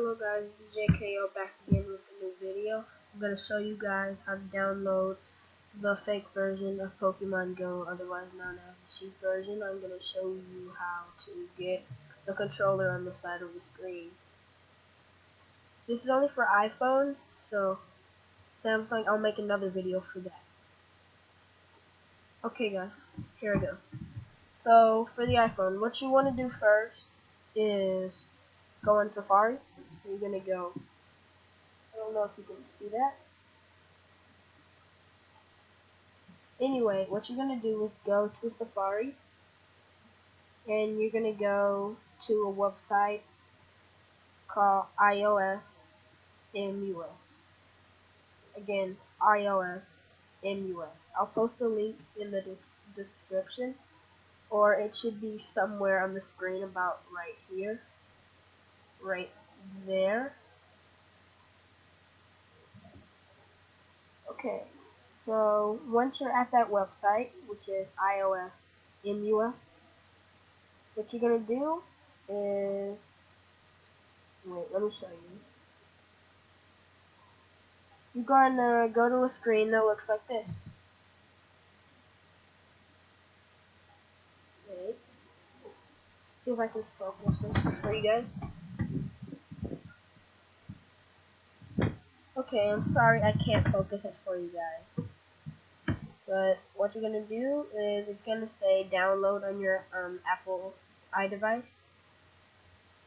Hello guys, this is JKO back again with a new video. I'm going to show you guys how to download the fake version of Pokemon Go, otherwise known as the cheap version. I'm going to show you how to get the controller on the side of the screen. This is only for iPhones, so Samsung, I'll make another video for that. Okay guys, here we go. So for the iPhone, what you want to do first is go on Safari. So you're going to go, I don't know if you can see that. Anyway, what you're going to do is go to Safari, and you're going to go to a website called iOS MUS. Again, iOS MUS. I'll post a link in the description, or it should be somewhere on the screen about right here, right there. Okay, so once you're at that website, which is iOS MUS, what you're going to do is, wait, let me show you. You're going to go to a screen that looks like this. Wait. See if I can focus this for you guys. Okay, I'm sorry I can't focus it for you guys. But what you're going to do is it's going to say download on your Apple iDevice.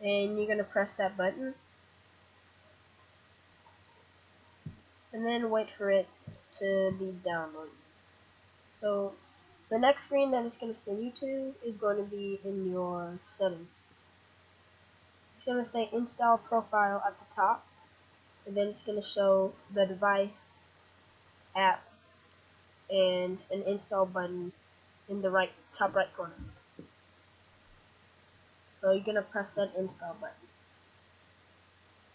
And you're going to press that button. And then wait for it to be downloaded. So the next screen that it's going to send you to is going to be in your settings. It's going to say install profile at the top, and then it's going to show the device, app, and an install button in the top right corner. So you're going to press that install button.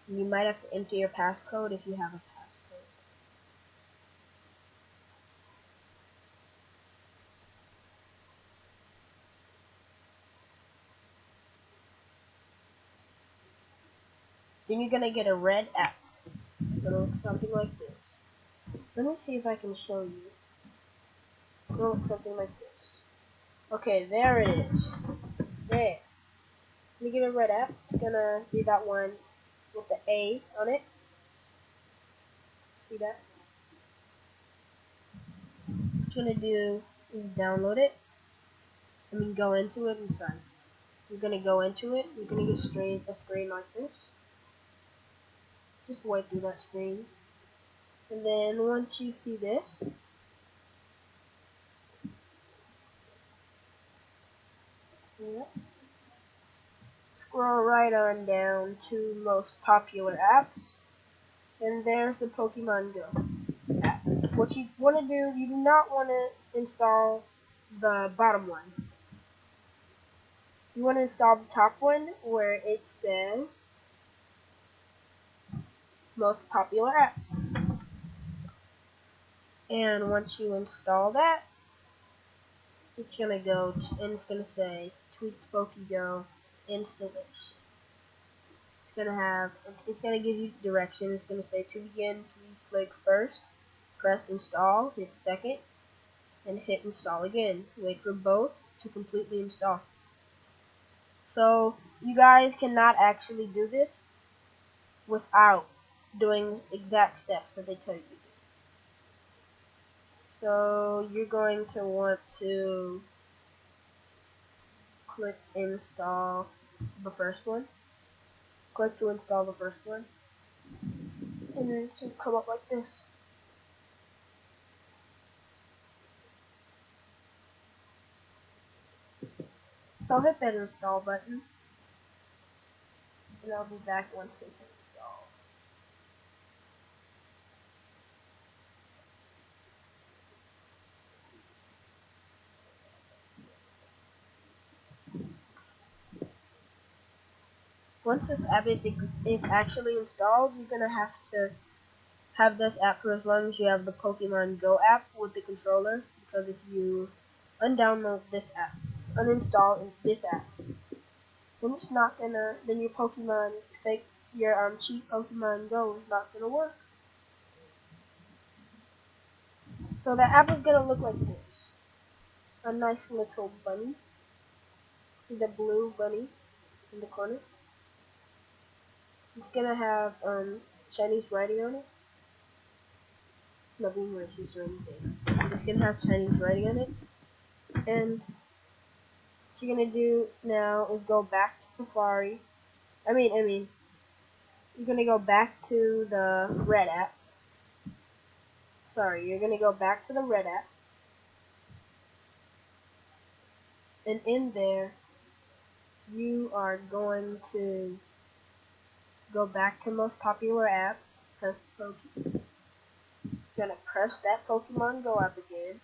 You might have to enter your passcode if you have a passcode. Then you're going to get a red app. It's going to look something like this. Let me see if I can show you. It's going to look something like this. Okay, there it is. There. Let me get a red app. It's going to be that one with the A on it. See that? What you're going to do is download it. Go into it. I'm sorry. You're going to go into it. You're going to get a screen like this. Just wait through that screen. And then once you see this, scroll right on down to most popular apps. And there's the Pokemon Go app. What you want to do, you do not want to install the bottom one. You want to install the top one where it says most popular apps. And once you install that, it's going to go and it's going to say Tweaked PokeGo installation. It's going to give you directions. It's going to say to begin, please click first, press install, hit second, and hit install again. Wait for both to completely install. So you guys cannot actually do this without doing exact steps that they tell you to do. So you're going to want to click install the first one. Click to install the first one. And then it should come up like this. So hit that install button. And I'll be back once it's installed. Once this app is actually installed, you're going to have to have this app for as long as you have the Pokemon Go app with the controller, because if you undownload this app, uninstall this app, then it's not gonna, then your Pokemon fake your cheap Pokemon Go is not gonna work. So the app is gonna look like this. A nice little bunny. See the blue bunny in the corner? It's gonna have Chinese writing on it. No being racist or anything. It's gonna have Chinese writing on it. And what you're gonna do now is go back to Safari. You're gonna go back to the Red app. Sorry, you're gonna go back to the Red app. And in there, you are going to go back to most popular apps. Press Pokemon. Gonna press that Pokemon Go app again.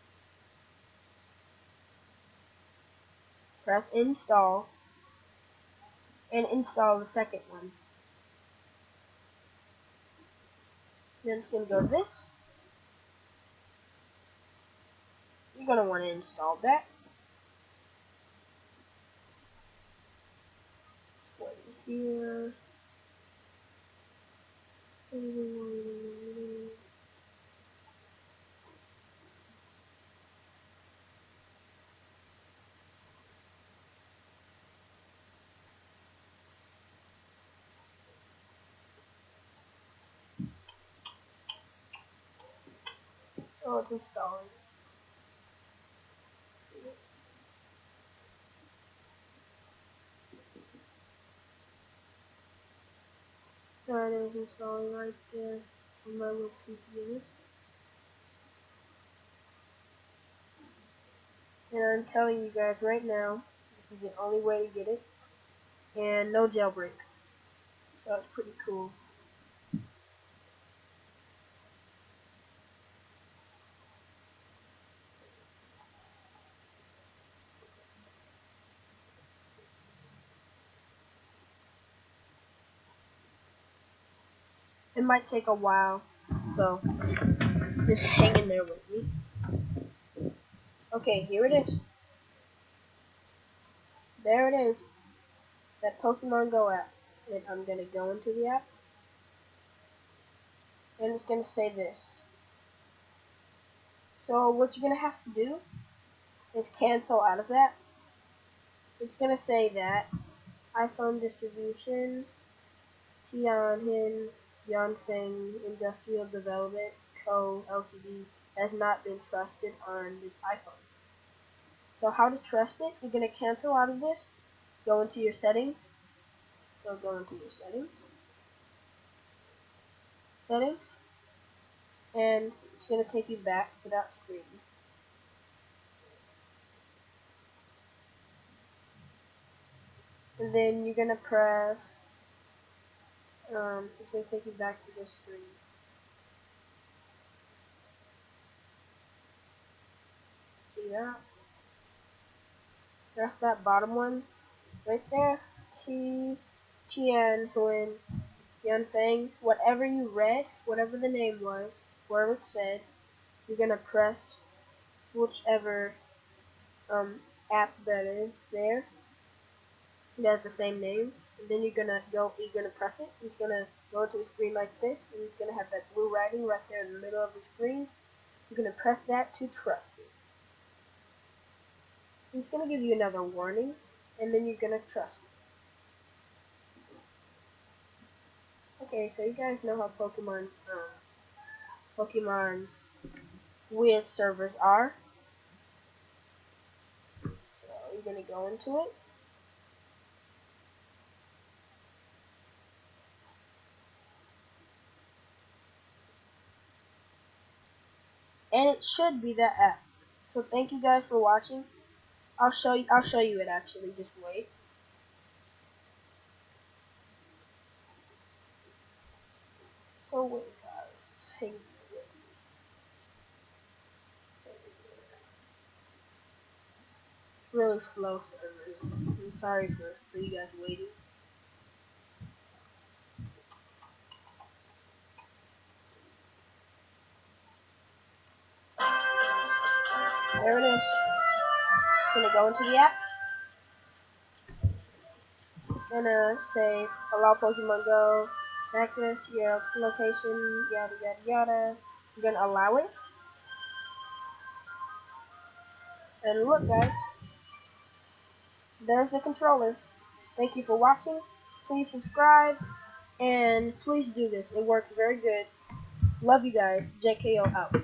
Press install. And install the second one. Then it's gonna go this. You're gonna want to install that. Wait here. Oh, it's installing. That is installing right there on my little computer. And I'm telling you guys right now, this is the only way to get it. And no jailbreak. So it's pretty cool. It might take a while, so just hang in there with me. Okay, here it is. There it is. That Pokemon Go app. And I'm gonna go into the app. And it's gonna say this. So what you're gonna have to do is cancel out of that. It's gonna say that iPhone distribution, Tianhin Yanfeng Industrial Development Co. Ltd. has not been trusted on this iPhone. So how to trust it? You're gonna cancel out of this. Go into your settings. So go into your settings, and it's gonna take you back to that screen. And then you're gonna press. It's gonna take you back to this screen. See that? Press that bottom one right there. Tian Huan Yanfeng. Whatever you read, whatever the name was, wherever it said, you're gonna press whichever app that is there. It has the same name. And then you're gonna press it. It's gonna go into the screen like this, and it's gonna have that blue writing right there in the middle of the screen. You're gonna press that to trust it. It's gonna give you another warning, and then you're gonna trust it. Okay, so you guys know how Pokemon's weird servers are. So you're gonna go into it. And it should be that app. So thank you guys for watching. I'll show you it actually. Just wait. So wait, guys. Hang with me. It's really slow servers. I'm sorry for you guys waiting. There it is. Gonna go into the app. Gonna say allow Pokemon Go. access your location, yada yada yada. You're gonna allow it. And look guys, there's the controller. Thank you for watching. Please subscribe and please do this. It works very good. Love you guys. JKO out.